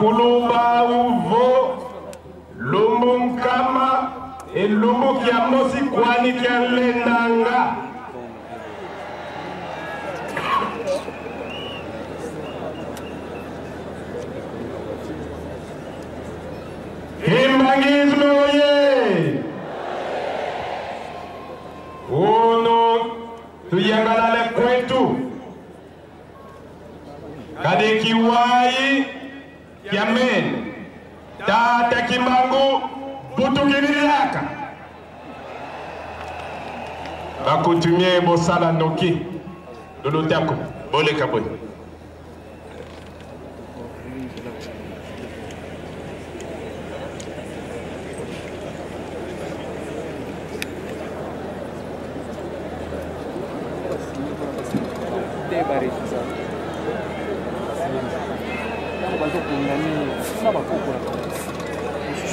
Bakuluba uvo lumbu nkama elumbu kia mosi kwani kia lenanga Kimbangisme oye Uno tuyangalale kwetu Kade kiwai Yamen Tata Kimbangu Butu kiniliaka Bakutumie bosala noki Lulutako Bole kaboy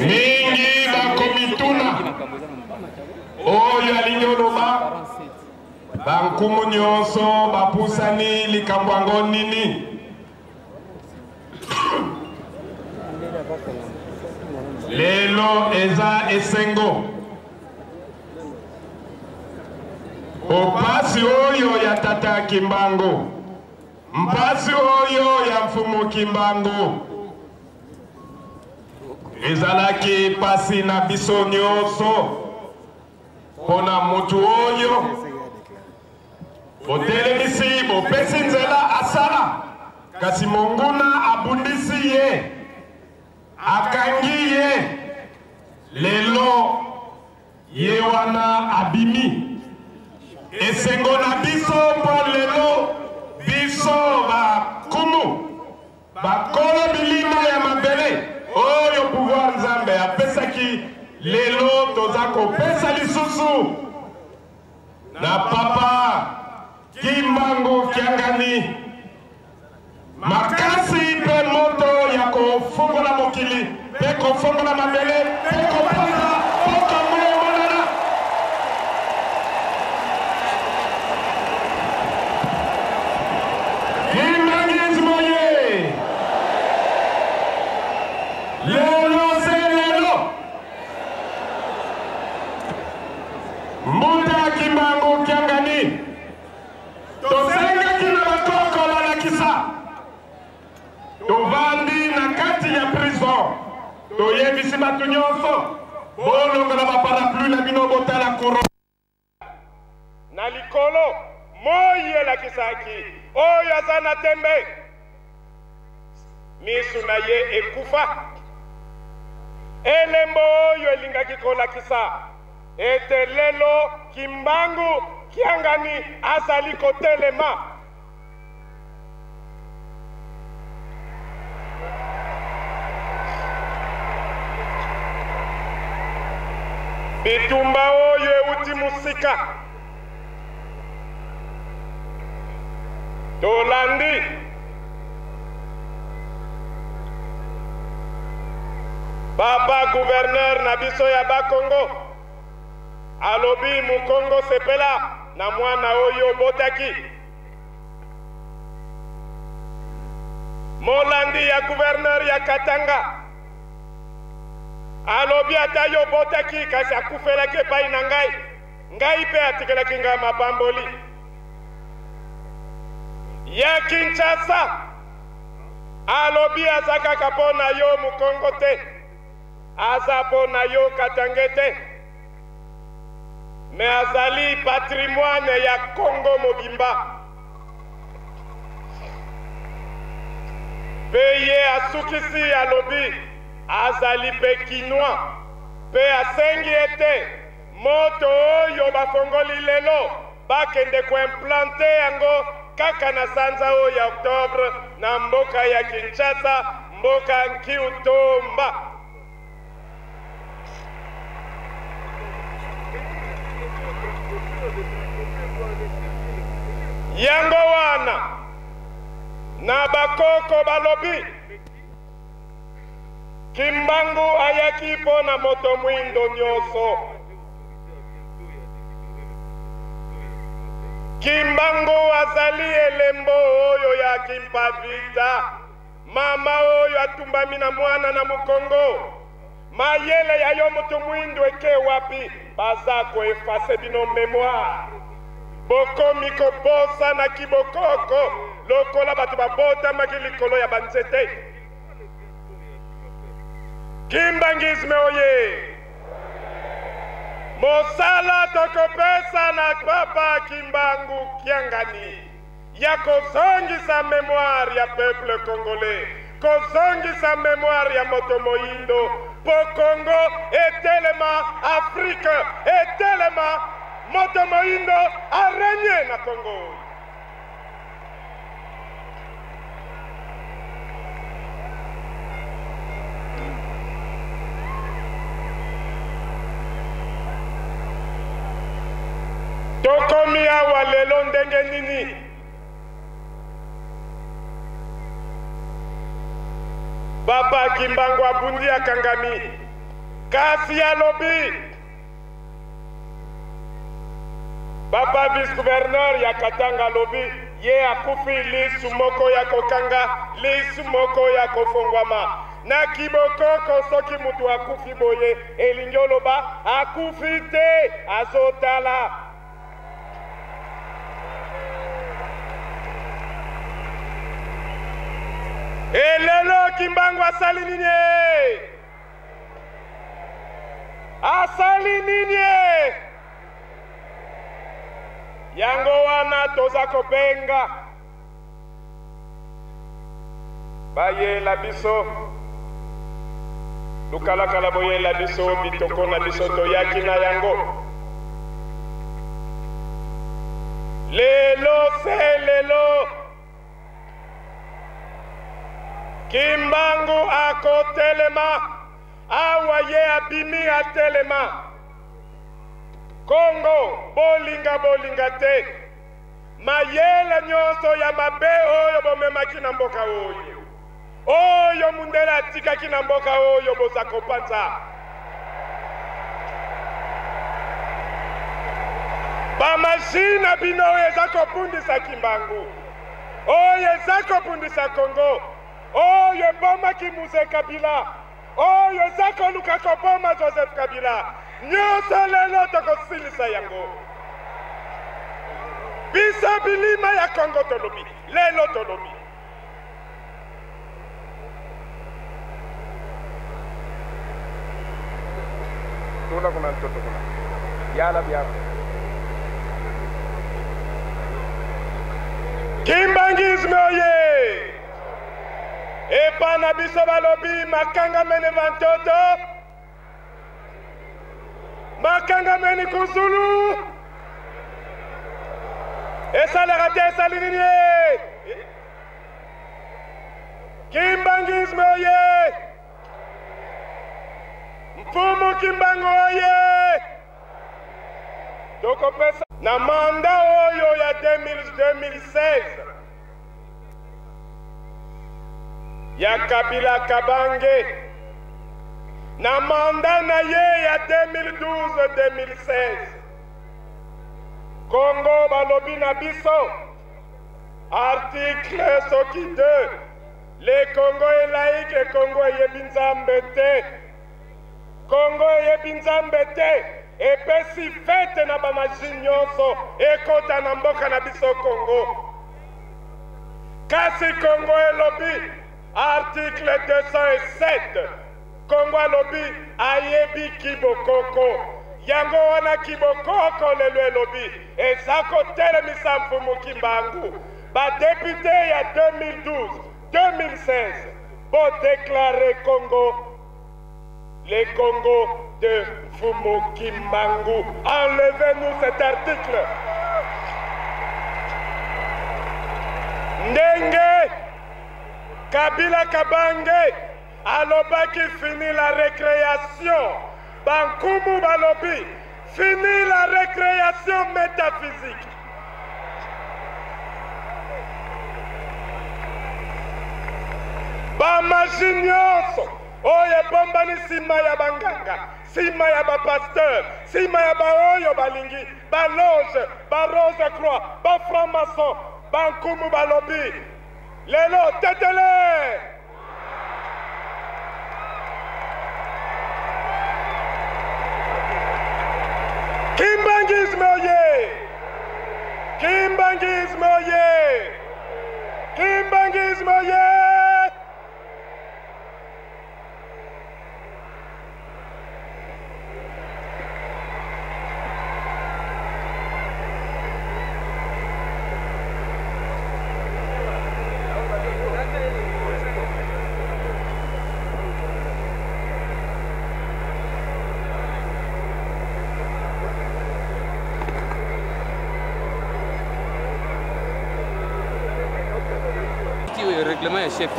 mingi bakomituna oyo alinyoloba bankumu nyonso bapusani likambo yango nini lelo eza esengo opasi oyo ya tata Kimbangu mpasi oyo ya mfumu Kimbangu ezalaki pasi na biso nyonso pona mutu oyo botelemisi bopesi nzela asala kasi monguna abundisi ye akangi ye lelo ye wana abimi esengo na biso mpo lelo biso bakumu bakolo bilima ya mabele oyo pouvoir Nzambe apesaki lelo toza kopesa lisusu na papa Kimbangu Kiangani makasi pe moto ya kofungola mokili pe kofungola mabele pe kopanza poko mwe monana Kimbangisme oye lelo se lelo Muta Kimbangu Kiangani tosenga kina bakoko lalakisa tovandi na kati ya prison toyebisi bato nyonso bolongola baparapluie na bino botala kuro na likolo moi elakisaki oyo aza na tembe misu na ye ekufa elembo oyo elingaki kolakisa ete lelo Kimbangu Kiangani azali kotelema bitumba oyo euti musika tolandi papa gouverneur na biso ya Bakongo alobi mukongo sepela na mwana oyo botaki molandi ya gouverneur ya Katanga alobi ata yo botaki kasi akufelaki epai na ngai pe atikelaki ngai mapamboli ya Kinshasa alobi aza kaka mpo na yo mukongo te aza mpo na yo Katanga te me azali patrimoine ya Congo mobimba pe ye asukisi alobi azali pe kinwa pe asengi ete moto oyo bafongoli lelo bakende koimplante yango kaka na sanza oyo ya Oktobre na mboka ya Kinshasa mboka Nkiutomba yango wana na bakoko balobi Kimbangu ayaki mpo na moto mwindo nyonso Kimbangu azali elembo oyo ya Kimpavita mama oyo atumbami na mwana na mukongo mayele ya yo mutu mwindu eke wapi baza koefase bino memoire bokomi kobosa na kibokoko lokola bato babotamaki likolo ya banzete. Kimbangisme oye mosala tokopesa na papa Kimbangu Kiangani ya kozongisa memoire ya peuple congolais, kozongisa memoire ya moto moindo po Congo etelema Afrique etelema moto moindo arenye na Congo. Tokomi awa lelo ndenge nini Papa Kimbangu abundi akangami kasi alobi Papa vice-gouverneur ya Katanga lobi ye akufi lisu moko ya kokanga lisu moko ya kofongwama na kibokoko soki mutu akufi boye elingi oloba akufi te azotala. Elelo Kimbangu asali nini? Asali nini? Yango wana toza kobenga baye la biso lukalakala boye la biso bitoko na biso toyaki na yango lelo se lelo Kimbangu akotelema awa ye abimi atelema Congo bolinga te mayele nyonso ya mabe oyo bomemaki na mboka oyo mundela atikaki na mboka oyo boza kopanza bamashina bino oyo eza kopundisa Kimbangu oyo eza kopundisa Congo oyo ebomaki Muse Kabila oyo eza koluka koboma Joseph Kabila nyonso lelo tokosilisa yango biso bilima ya Congo tolobi lelo tolobi tuna kuna mtoto kuna yala biya Kimbangisme oye epana biso balobi makanga mene vantoto makanga mene kuzulu esalaka te esali nini Kimbangisme oye mfumu Kimbangu oye tokopesa na manda oyo ya 2016 ya Kabila Kabange na manda na ye ya 2012-2016 Congo balobi na biso article soki 2 le Congo est laïque et Congo yebi nzambe te Congo yebi nzambe te epesi fete na bamaji nyonso ekota na mboka na biso Congo kasi Congo elobi article 207 Congo alobi ayebi kibokoko yango wana kibokoko lelo elobi eza kotelemisa mfumu Kimbangu badepute ya 2012-2016 pour déclarer Congo le Congo de Mfumu Kimbangu. Enlevez-nous cet article. Ndenge Kabila Kabange alobaki fini la récréation. Bankumu balobi fini la récréation métaphysique. Bamaji nyonso oyo ebombani nsima ya banganga, nsima ya bapasteur, nsima ya baoyo balingi baloge, barose croix, bafranc-maçon, bankumu balobi lelo tetele Kimbangisme oye! Kimbangisme oye! Règlement est chef.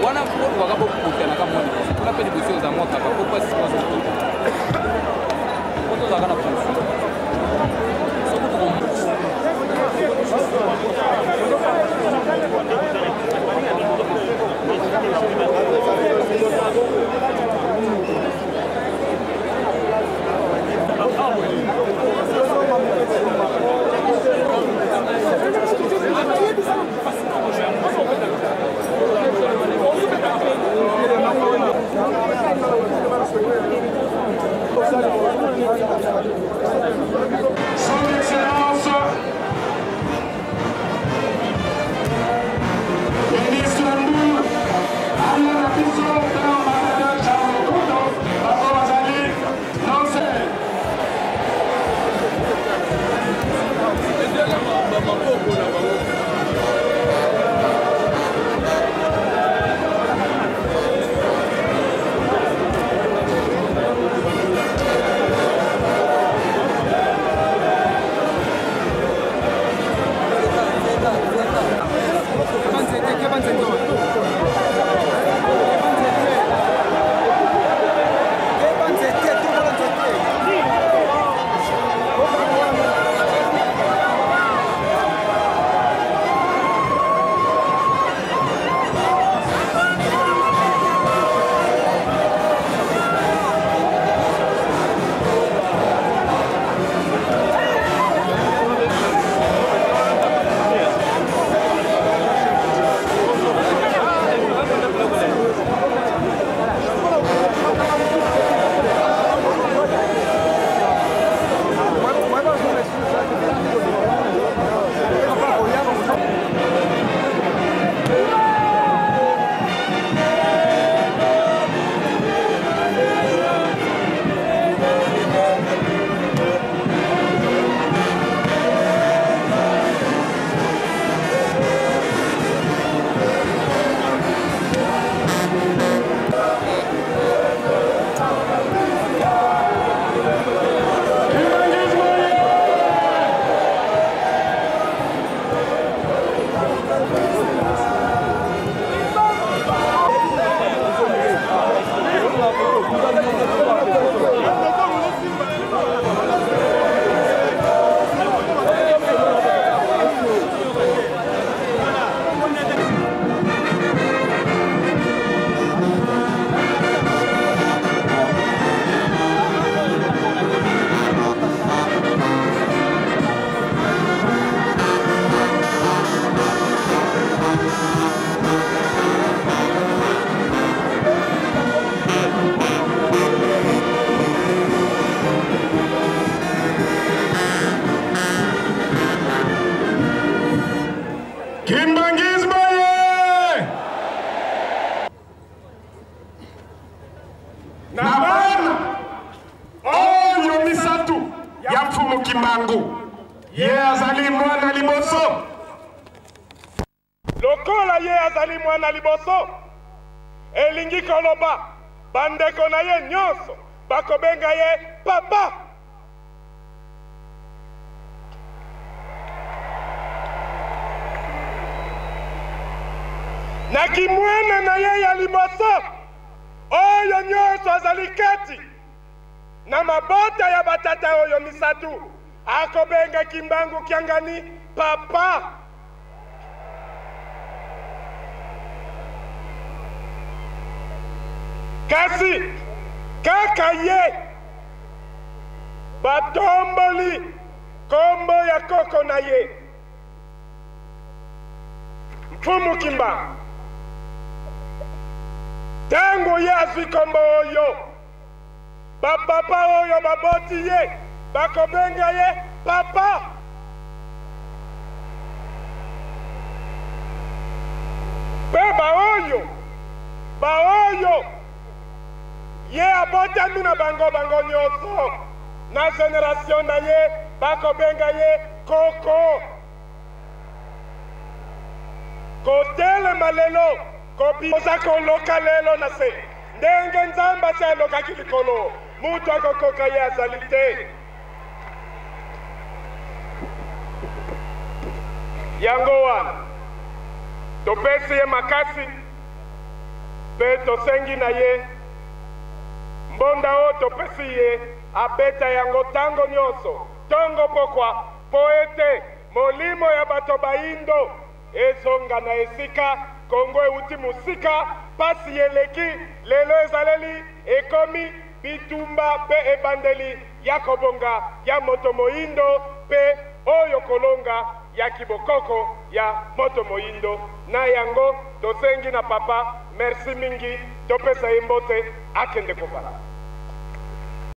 Wana mkono wakapo kukutana kama mmoja. Kuna pedi busio za moto hapa kwa sababu sio zote. Moto za kana polisi. Son Excellence, ministre Mou, Alain Labisso, l'ambassadeur Charles Kodo, Papa Azali, Nancy. Kimbangisme oye! Na bana oyo misatu ya mfumu Kimbangu ye azali mwana liboso. Lokola ye azali mwana liboso elingi koloba bandeko na ye nyonso bakobenga ye papa. Na kimwana na ye ya liboso oyo nyonso azali kati na mabota ya batata oyo misatu akobenga Kimbangu Kiangani papa. Kasi kaka ye batomboli kombo ya koko na ye mfumu Kimbangu. Tango ye azwi kombo oyo bapapa oyo baboti ye bakobenga ye papa. Pe baoyo ye abotami na bango nyonso na generation na ye bakobenga ye koko. Kotelema lelo kobiza koloka lelo na se ndenge nzambe asalokaki likolo mutu akokoka ye azali te. Yango wana topesi ye makasi mpe tosengi na ye mbonda oyo topesi ye abeta yango ntango nyonso tongo pokwa po ete molimo ya bato bayindo ezonga na esika Kongo euti musika pasi eleki lelo ezaleli ekomi bitumba pe ebandeli ya kobonga ya moto moyindo pe oyo kolonga ya kibokoko ya moto moyindo. Na yango tosengi na papa merci mingi topesa ye mbote akende kovala.